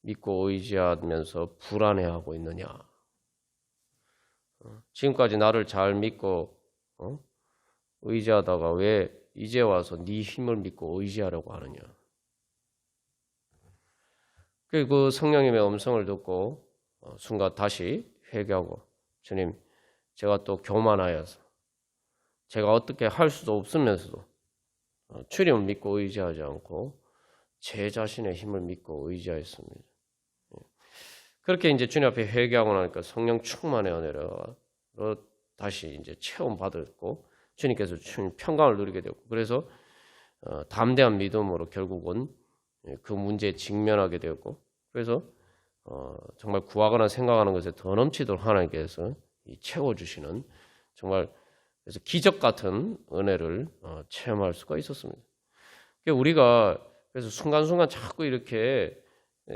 Speaker 1: 믿고 의지하면서 불안해하고 있느냐? 지금까지 나를 잘 믿고 의지하다가 왜 이제 와서 네 힘을 믿고 의지하려고 하느냐? 그 성령님의 음성을 듣고 순간 다시 회개하고 주님, 제가 또 교만하여서 제가 어떻게 할 수도 없으면서도 주님을 믿고 의지하지 않고 제 자신의 힘을 믿고 의지하였습니다. 그렇게 이제 주님 앞에 회개하고 나니까 성령 충만의 은혜로 다시 이제 체험 받았고 주님께서 주님 평강을 누리게 되고 그래서 담대한 믿음으로 결국은 그 문제에 직면하게 되었고 그래서 정말 구하거나 생각하는 것에 더 넘치도록 하나님께서 채워주시는 정말 그래서 기적 같은 은혜를 체험할 수가 있었습니다. 우리가 그래서 순간순간 자꾸 이렇게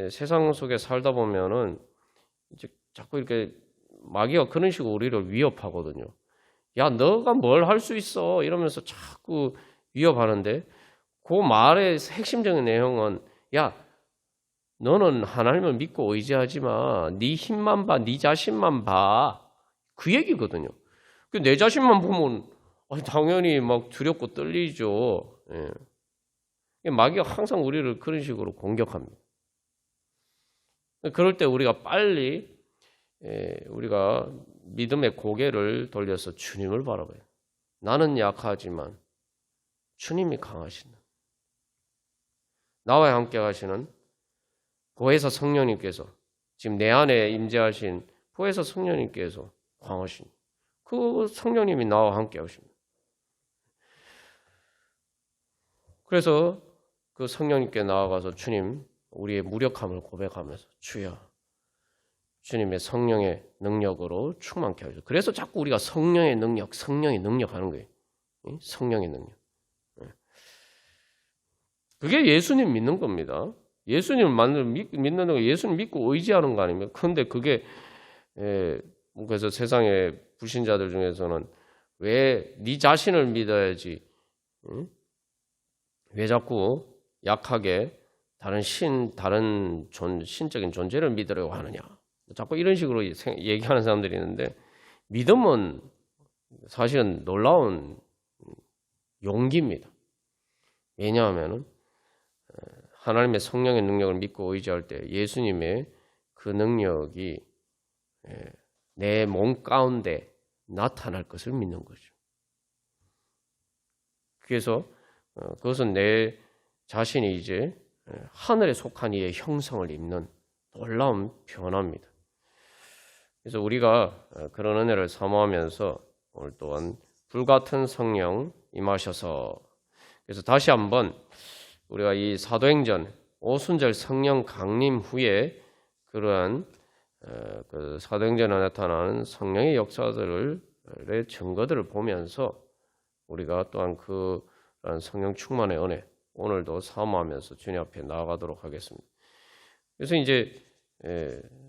Speaker 1: 세상 속에 살다 보면은 이제 자꾸 이렇게 마귀가 그런 식으로 우리를 위협하거든요. 야, 너가 뭘 할 수 있어? 이러면서 자꾸 위협하는데 그 말의 핵심적인 내용은 야, 너는 하나님을 믿고 의지하지 마. 네 힘만 봐. 네 자신만 봐. 그 얘기거든요. 내 자신만 보면 당연히 막 두렵고 떨리죠. 예. 마귀가 항상 우리를 그런 식으로 공격합니다. 그럴 때 우리가 빨리 우리가 믿음의 고개를 돌려서 주님을 바라봐요. 나는 약하지만 주님이 강하신다. 나와 함께 하시는 보혜사 성령님께서 지금 내 안에 임재하신 보혜사 성령님께서 강하신 그 성령님이 나와 함께 하십니다. 그래서 그 성령님께 나아가서 주님 우리의 무력함을 고백하면서 주여 주님의 성령의 능력으로 충만케 하소서. 그래서 자꾸 우리가 성령의 능력 하는 거예요. 성령의 능력. 그게 예수님 믿는 겁니다. 예수님을 믿는 거 예수님 믿고 의지하는 거 아닙니까? 그런데 그게 그래서 세상의 불신자들 중에서는 왜 네 자신을 믿어야지 왜 자꾸 약하게 다른 신적인 존재를 믿으려고 하느냐? 자꾸 이런 식으로 얘기하는 사람들이 있는데 믿음은 사실은 놀라운 용기입니다. 왜냐하면은 하나님의 성령의 능력을 믿고 의지할 때 예수님의 그 능력이 내 몸 가운데 나타날 것을 믿는 거죠. 그래서 그것은 내 자신이 이제 하늘에 속한 이의 형성을 입는 놀라운 변화입니다. 그래서 우리가 그런 은혜를 사모하면서 오늘 또한 불같은 성령 임하셔서 그래서 다시 한번 우리가 이 사도행전 오순절 성령 강림 후에 그러한 그 사도행전에 나타나는 성령의 역사들의 증거들을 보면서 우리가 또한 그런 성령 충만의 은혜 오늘도 사모하면서 주님 앞에 나아가도록 하겠습니다. 그래서 이제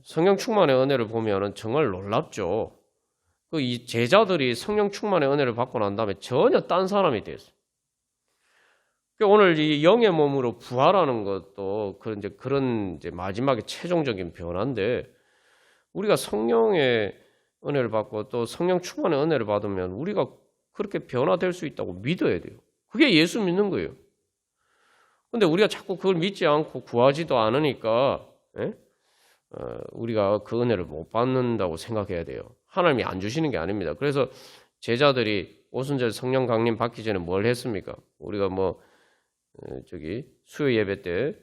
Speaker 1: 성령 충만의 은혜를 보면은 정말 놀랍죠. 그 이 제자들이 성령 충만의 은혜를 받고 난 다음에 전혀 딴 사람이 됐어요. 오늘 이 영의 몸으로 부활하는 것도 그런 마지막에 최종적인 변화인데 우리가 성령의 은혜를 받고 또 성령 충만의 은혜를 받으면 우리가 그렇게 변화될 수 있다고 믿어야 돼요. 그게 예수 믿는 거예요. 그런데 우리가 자꾸 그걸 믿지 않고 구하지도 않으니까 우리가 그 은혜를 못 받는다고 생각해야 돼요. 하나님이 안 주시는 게 아닙니다. 그래서 제자들이 오순절 성령 강림 받기 전에 뭘 했습니까? 우리가 수요 예배 때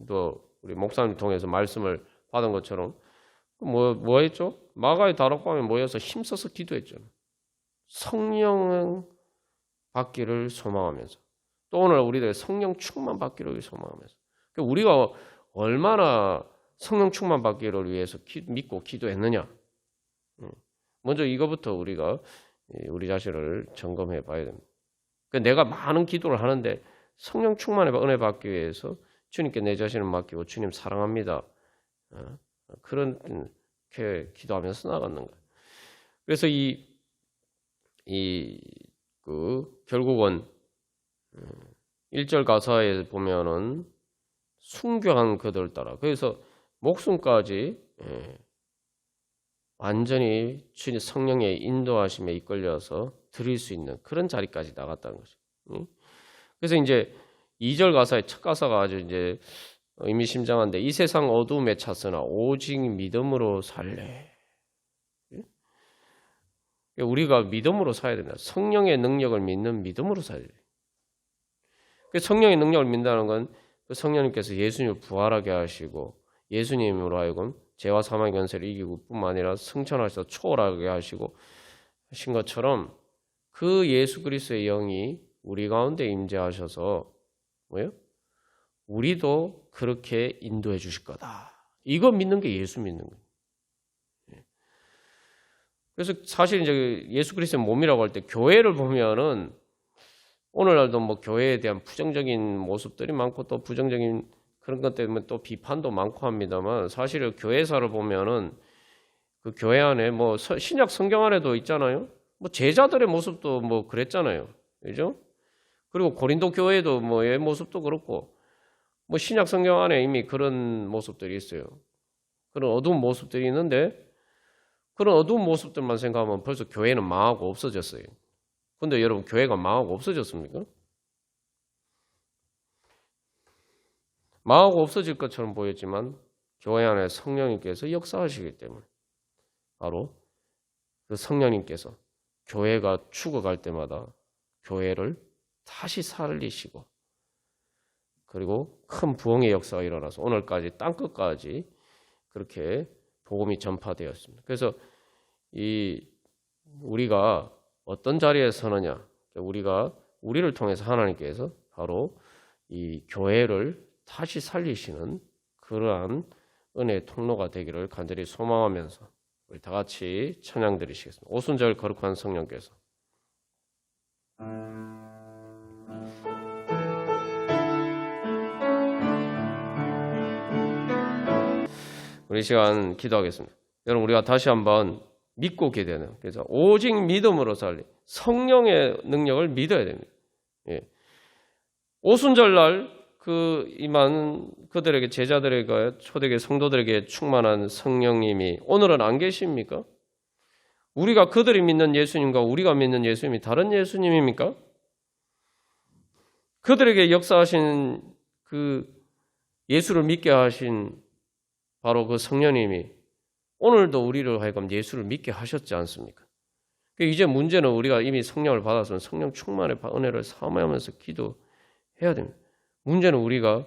Speaker 1: 또 우리 목사님 통해서 말씀을 받은 것처럼 뭐 했죠? 마가의 다락방에 모여서 힘써서 기도했죠. 성령 받기를 소망하면서 또 오늘 우리들 성령 충만 받기를 소망하면서 우리가 얼마나 성령 충만 받기를 위해서 믿고 기도했느냐. 먼저 이거부터 우리가 우리 자신을 점검해 봐야 됩니다. 내가 많은 기도를 하는데 성령 충만의 은혜 받기 위해서 주님께 내 자신을 맡기고 주님 사랑합니다. 그렇게 기도하면서 나갔는가. 그래서 결국은 1절 가사에 보면은 순교한 그들 따라 그래서 목숨까지 완전히 주님 성령의 인도하심에 이끌려서 드릴 수 있는 그런 자리까지 나갔다는 거죠. 그래서 이제 2절 가사의 첫 가사가 아주 이제 의미심장한데 이 세상 어두움에 찼으나 오직 믿음으로 살래. 우리가 믿음으로 살아야 된다. 성령의 능력을 믿는 믿음으로 살아야 돼요. 성령의 능력을 믿는다는 건 성령님께서 예수님을 부활하게 하시고 예수님으로 하여금 죄와 사망의 권세를 이기고 뿐만 아니라 승천하셔서 초월하게 하시고 하신 것처럼 그 예수 그리스도의 영이 우리 가운데 임재하셔서 뭐예요? 우리도 그렇게 인도해 주실 거다. 이거 믿는 게 예수 믿는 거예요. 그래서 사실 이제 예수 그리스도의 몸이라고 할 때 교회를 보면은 오늘날도 뭐 교회에 대한 부정적인 모습들이 많고 또 부정적인 그런 것 때문에 또 비판도 많고 합니다만 사실은 교회사를 보면은 그 교회 안에 뭐 신약 성경 안에도 있잖아요. 뭐 제자들의 모습도 뭐 그랬잖아요. 그죠? 그리고 고린도 교회도 뭐의 모습도 그렇고 뭐 신약 성경 안에 이미 그런 모습들이 있어요. 그런 어두운 모습들이 있는데 그런 어두운 모습들만 생각하면 벌써 교회는 망하고 없어졌어요. 근데 여러분 교회가 망하고 없어졌습니까? 망하고 없어질 것처럼 보였지만 교회 안에 성령님께서 역사하시기 때문에 바로 그 성령님께서 교회가 죽어갈 때마다 교회를 다시 살리시고 그리고 큰 부흥의 역사가 일어나서 오늘까지 땅끝까지 그렇게 복음이 전파되었습니다. 그래서 우리가 어떤 자리에 서느냐, 우리를 통해서 하나님께서 바로 이 교회를 다시 살리시는 그러한 은혜의 통로가 되기를 간절히 소망하면서 우리 다 같이 찬양 드리시겠습니다. 오순절 거룩한 성령께서 우리 시간 기도하겠습니다. 여러분 우리가 다시 한번 믿고 기도해요. 그래서 오직 믿음으로 살리 성령의 능력을 믿어야 됩니다. 예. 오순절날 이 많은 그들에게 제자들에게 초대교회 성도들에게 충만한 성령님이 오늘은 안 계십니까? 우리가 그들이 믿는 예수님과 우리가 믿는 예수님이 다른 예수님입니까? 그들에게 역사하신 그 예수를 믿게 하신 바로 그 성령님이 오늘도 우리를 하여금 예수를 믿게 하셨지 않습니까? 이제 문제는 우리가 이미 성령을 받았으면 성령 충만의 은혜를 사모하면서 기도해야 됩니다. 문제는 우리가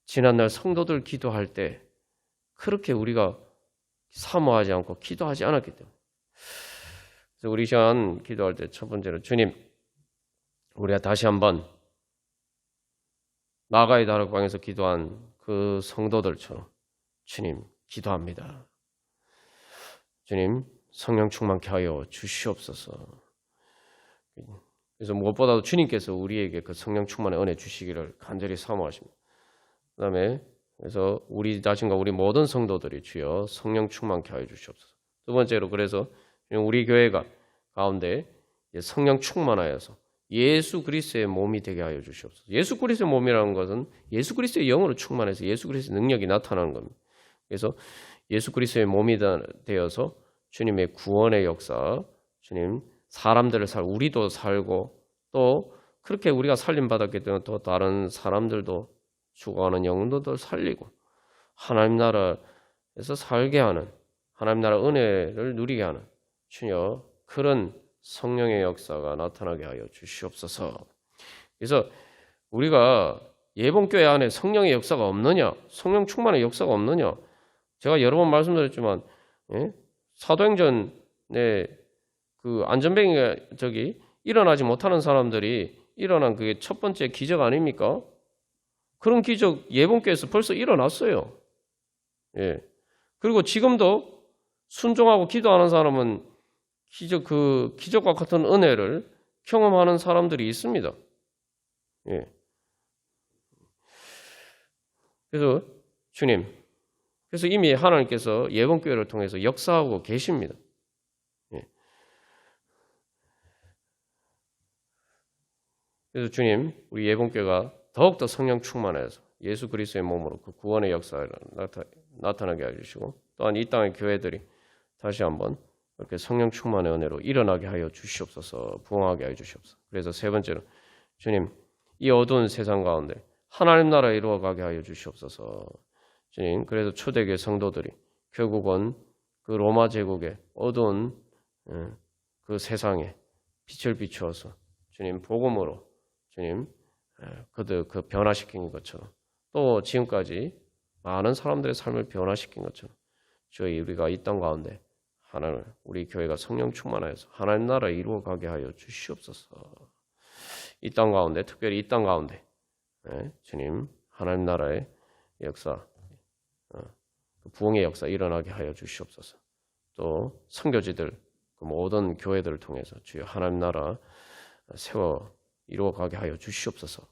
Speaker 1: 지난날 성도들 기도할 때 그렇게 우리가 사모하지 않고 기도하지 않았기 때문에 그래서 우리 시간 기도할 때 첫 번째로 주님 우리가 다시 한번 나가야 다락 방에서 기도한 그 성도들처럼 주님 기도합니다. 주님 성령 충만케 하여 주시옵소서. 그래서 무엇보다도 주님께서 우리에게 그 성령 충만의 은혜 주시기를 간절히 사모하십니다. 그다음에 그래서 우리 자신과 우리 모든 성도들이 주여 성령 충만케 하여 주시옵소서. 두 번째로 그래서 우리 교회가 가운데 성령 충만하여서 예수 그리스도의 몸이 되게 하여 주시옵소서. 예수 그리스도의 몸이라는 것은 예수 그리스도의 영으로 충만해서 예수 그리스도의 능력이 나타나는 겁니다. 그래서 예수 그리스도의 몸이 되어서 주님의 구원의 역사, 주님 사람들을 우리도 살고 또 그렇게 우리가 살림받았기 때문에 또 다른 사람들도 죽어가는 영혼들도 살리고 하나님 나라에서 살게 하는 하나님 나라 은혜를 누리게 하는 주여 그런 성령의 역사가 나타나게 하여 주시옵소서. 그래서 우리가 예봉교회 안에 성령의 역사가 없느냐, 성령 충만의 역사가 없느냐, 제가 여러 번 말씀드렸지만 사도행전에 그 안전뱅이가 일어나지 못하는 사람들이 일어난 그게 첫 번째 기적 아닙니까? 그런 기적 예봉교회에서 벌써 일어났어요. 예. 그리고 지금도 순종하고 기도하는 사람은 기적과 같은 은혜를 경험하는 사람들이 있습니다. 예. 그래서 그래서 이미 하나님께서 예봉교회를 통해서 역사하고 계십니다. 예. 그래서 주님, 우리 예봉교회가 더욱더 성령 충만해서 예수 그리스도의 몸으로 그 구원의 역사를 나타나게 해주시고, 또한 이 땅의 교회들이 다시 한번 이렇게 성령 충만의 은혜로 일어나게 하여 주시옵소서, 부흥하게 하여 주시옵소서. 그래서 세 번째로, 주님, 이 어두운 세상 가운데 하나님 나라 이루어가게 하여 주시옵소서. 주님, 그래서 초대교회 성도들이 결국은 그 로마 제국의 어두운 그 세상에 빛을 비추어서 주님 복음으로 주님 그들 그 변화시킨 것처럼, 또 지금까지 많은 사람들의 삶을 변화시킨 것처럼 우리가 이 땅 가운데 하나님, 우리 교회가 성령 충만하여서 하나님 나라 이루어가게 하여 주시옵소서. 이 땅 가운데, 특별히 이 땅 가운데 주님 하나님 나라의 역사, 부흥의 역사 일어나게 하여 주시옵소서. 또 선교지들, 그 모든 교회들을 통해서 주여 하나님 나라 세워 이루어가게 하여 주시옵소서.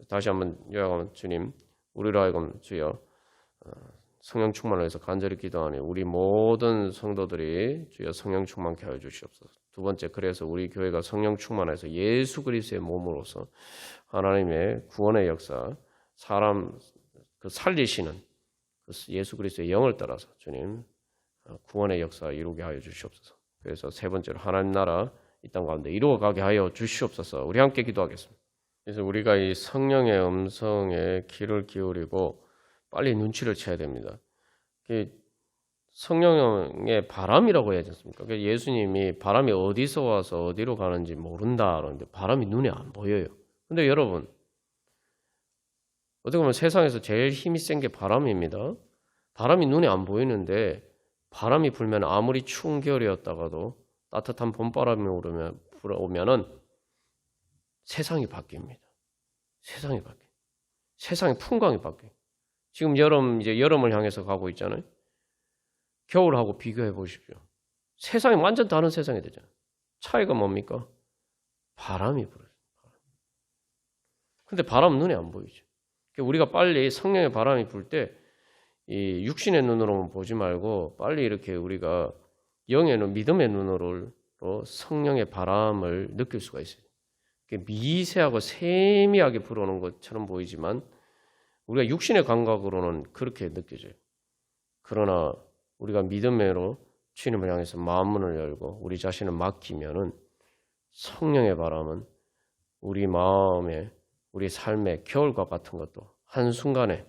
Speaker 1: 다시 한번 요약하면, 주님, 우리로 하여금 주여 성령 충만을 위해서 간절히 기도하니 우리 모든 성도들이 주여 성령 충만케 하여 주시옵소서. 두 번째, 그래서 우리 교회가 성령 충만해서 예수 그리스도의 몸으로서 하나님의 구원의 역사, 사람 살리시는 예수 그리스도의 영을 따라서 주님 구원의 역사 이루게 하여 주시옵소서. 그래서 세 번째로, 하나님 나라 이 땅 가운데 이루어가게 하여 주시옵소서. 우리 함께 기도하겠습니다. 그래서 우리가 이 성령의 음성에 귀를 기울이고 빨리 눈치를 채야 됩니다. 성령의 바람이라고 해야 되겠습니까? 예수님이 바람이 어디서 와서 어디로 가는지 모른다 그러는데 바람이 눈에 안 보여요. 근데 여러분, 어떻게 보면 세상에서 제일 힘이 센 게 바람입니다. 바람이 눈에 안 보이는데 바람이 불면 아무리 추운 겨울이었다가도 따뜻한 봄바람이 불어오면은 세상이 바뀝니다. 세상이 바뀌어요. 세상의 풍광이 바뀌어요. 지금 이제 여름을 향해서 가고 있잖아요. 겨울하고 비교해 보십시오. 세상이 완전 다른 세상이 되잖아요. 차이가 뭡니까? 바람이 불어요. 근데 바람은 눈에 안 보이죠. 우리가 빨리 성령의 바람이 불 때 이 육신의 눈으로만 보지 말고 빨리 이렇게 우리가 영의 눈, 믿음의 눈으로 성령의 바람을 느낄 수가 있어요. 미세하고 세미하게 불어오는 것처럼 보이지만 우리가 육신의 감각으로는 그렇게 느껴져요. 그러나 우리가 믿음으로 주님을 향해서 마음문을 열고 우리 자신을 맡기면은 성령의 바람은 우리 마음에, 우리 삶의 겨울과 같은 것도 한순간에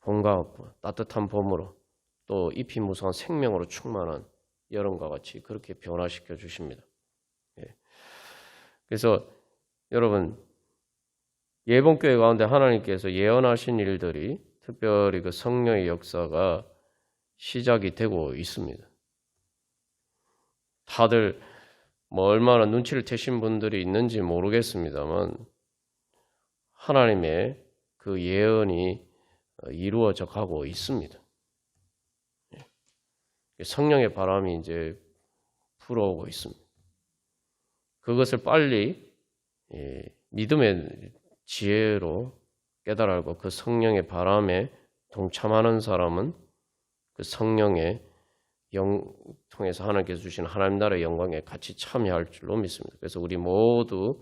Speaker 1: 봄과 같고 따뜻한 봄으로, 또 잎이 무성한 생명으로 충만한 여름과 같이 그렇게 변화시켜 주십니다. 그래서 여러분, 예봉교회 가운데 하나님께서 예언하신 일들이, 특별히 그 성령의 역사가 시작이 되고 있습니다. 다들 얼마나 눈치를 채신 분들이 있는지 모르겠습니다만 하나님의 그 예언이 이루어져 가고 있습니다. 성령의 바람이 이제 불어오고 있습니다. 그것을 빨리 믿음의 지혜로 깨달아 알고 그 성령의 바람에 동참하는 사람은 그 성령의 영 통해서 하나님께서 주신 하나님 나라의 영광에 같이 참여할 줄로 믿습니다. 그래서 우리 모두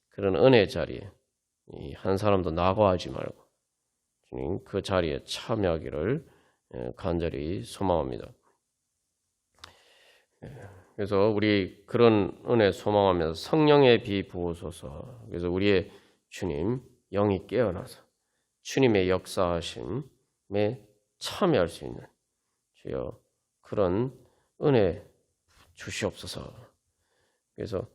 Speaker 1: 그런 은혜 자리에 한 사람도 낙오하지 말고 주님 그 자리에 참여하기를 간절히 소망합니다. 그래서 우리 그런 은혜 소망하면서 성령의 비 부으소서. 그래서 우리의 주님 영이 깨어나서 주님의 역사하심에 참여할 수 있는 주여 그런 은혜 주시옵소서. 그래서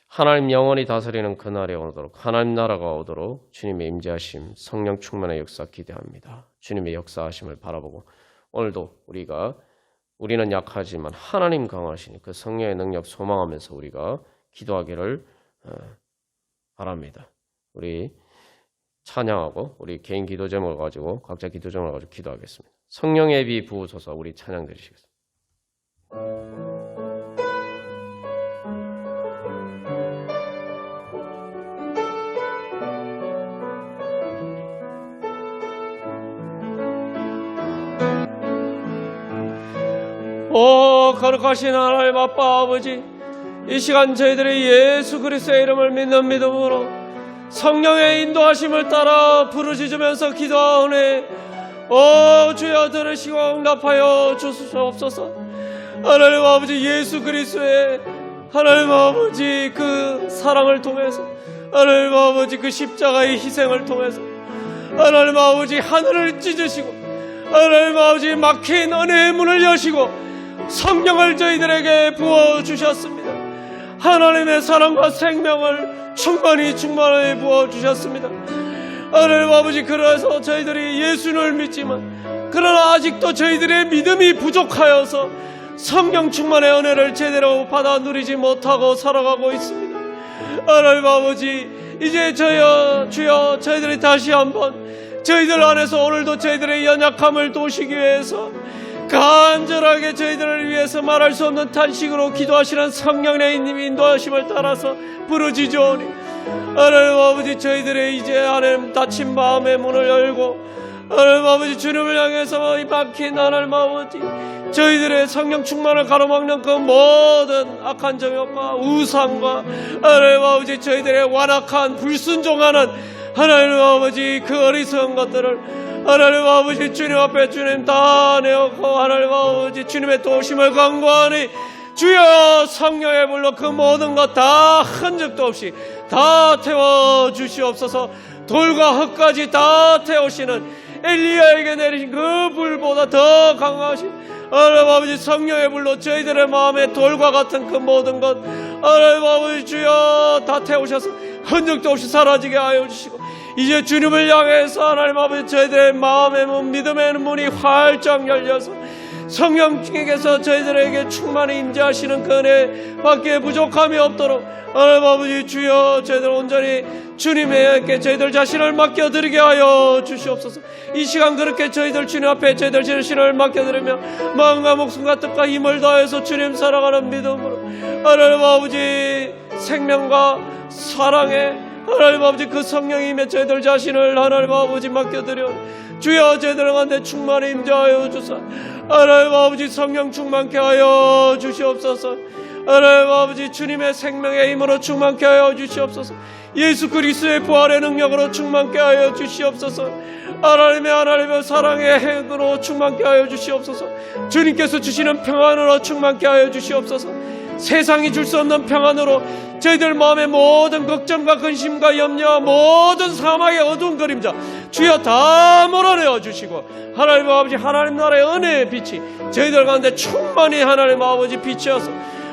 Speaker 1: 하나님 영원히 다스리는 그날이 오도록, 하나님 나라가 오도록 주님의 임재하심, 성령 충만의 역사 기대합니다. 주님의 역사하심을 바라보고 오늘도 우리가 우리는 약하지만 하나님 강하시니 그 성령의 능력 소망하면서 우리가 기도하기를 바랍니다. 우리 찬양하고 우리 개인 기도 제목을 가지고 각자 기도 제목을 가지고 기도하겠습니다. 성령의 비 부으소서. 우리 찬양 드리시겠습니다.
Speaker 2: 오 거룩하신 하나님 아빠 아버지, 이 시간 저희들이 예수 그리스도의 이름을 믿는 믿음으로 성령의 인도하심을 따라 부르짖으면서 기도하오니 오 주여 들으시고 응답하여 주시옵소서. 하나님 아버지, 예수 그리스도의 하나님 아버지 그 사랑을 통해서, 하나님 아버지 그 십자가의 희생을 통해서 하나님 아버지 하늘을 찢으시고 하나님 아버지 막힌 은혜의 문을 여시고 성령을 저희들에게 부어주셨습니다. 하나님의 사랑과 생명을 충만히 부어주셨습니다. 하나님 아버지, 그래서 저희들이 예수를 믿지만 그러나 아직도 저희들의 믿음이 부족하여서 성령 충만의 은혜를 제대로 받아 누리지 못하고 살아가고 있습니다. 하나님 아버지, 이제 주여 저희들이 다시 한번 저희들 안에서 오늘도 저희들의 연약함을 도우시기 위해서 간절하게 저희들을 위해서 말할 수 없는 탄식으로 기도하시는 성령의 인도하심을 따라서 부르짖으오니 하나님 아버지, 저희들의 이제 하나님 닫힌 마음의 문을 열고 하나님 아버지 주님을 향해서 막힌 하나님 아버지 저희들의 성령 충만을 가로막는 그 모든 악한 정욕과 우상과 하나님 아버지 저희들의 완악한 불순종하는 하나님 아버지 그 어리석은 것들을 하나님 아버지 주님 앞에 주님 다 내어놓고 하나님 아버지 주님의 도우심을 간구하니 주여 성령의 불로 그 모든 것 다 흔적도 없이 다 태워 주시옵소서. 돌과 흙까지 다 태우시는 엘리야에게 내리신 그 불보다 더 강하신 하나님 아버지 성령의 불로 저희들의 마음에 돌과 같은 그 모든 것 하나님 아버지 주여 다 태우셔서 흔적도 없이 사라지게 하여 주시고 이제 주님을 향해서 하나님 아버지 저희들의 마음의 문, 믿음의 문이 활짝 열려서 성령께서 저희들에게 충만히 임재하시는 그 은혜 밖에 부족함이 없도록 하나님 아버지 주여 저희들 온전히 주님에게 저희들 자신을 맡겨드리게 하여 주시옵소서. 이 시간 그렇게 저희들 주님 앞에 저희들 자신을 맡겨드리며 마음과 목숨과 뜻과 힘을 다해서 주님 살아가는 믿음으로 하나님 아버지 생명과 사랑에 하나님 아버지 그 성령님의 저희들 자신을 하나님 아버지 맡겨드려 주여 저희들 가운데 충만히 임재하여 주사 하나님 아버지 성령 충만케 하여 주시옵소서. 하나님 아버지 주님의 생명의 힘으로 충만케 하여 주시옵소서. 예수 그리스도의 부활의 능력으로 충만케 하여 주시옵소서. 하나님의 사랑의 핵으로 충만케 하여 주시옵소서. 주님께서 주시는 평안으로 충만케 하여 주시옵소서. 세상이 줄 수 없는 평안으로 저희들 마음의 모든 걱정과 근심과 염려와 모든 사망의 어두운 그림자 주여 다 몰아내어 주시고 하나님 아버지 하나님 나라의 은혜의 빛이 저희들 가운데 충만히 하나님 아버지 비치어서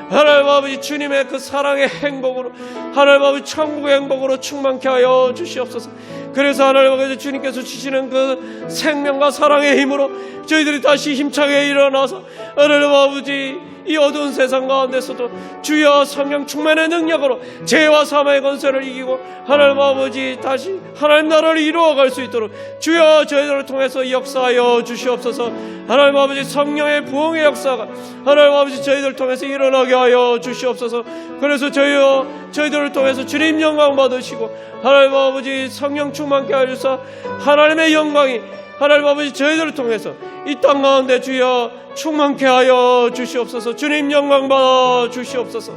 Speaker 2: 하나님 아버지 주님의 그 사랑의 행복으로 하나님 아버지 천국의 행복으로 충만케 하여 주시옵소서. 그래서 하나님 아버지 주님께서 주시는 그 생명과 사랑의 힘으로 저희들이 다시 힘차게 일어나서 하나님 아버지 이 어두운 세상 가운데서도 주여 성령 충만의 능력으로 죄와 사망의 권세를 이기고 하나님 아버지 다시 하나님 나라를 이루어갈 수 있도록 주여 저희들을 통해서 역사하여 주시옵소서. 하나님 아버지 성령의 부흥의 역사가 하나님 아버지 저희들을 통해서 일어나게 하여 주시옵소서. 그래서 저희들을 통해서 주님 영광 받으시고 하나님 아버지 성령 충만케 하여서 하나님의 영광이 하나님 아버지 저희들을 통해서 이 땅 가운데 주여 충만케 하여 주시옵소서. 주님 영광 받아 주시옵소서.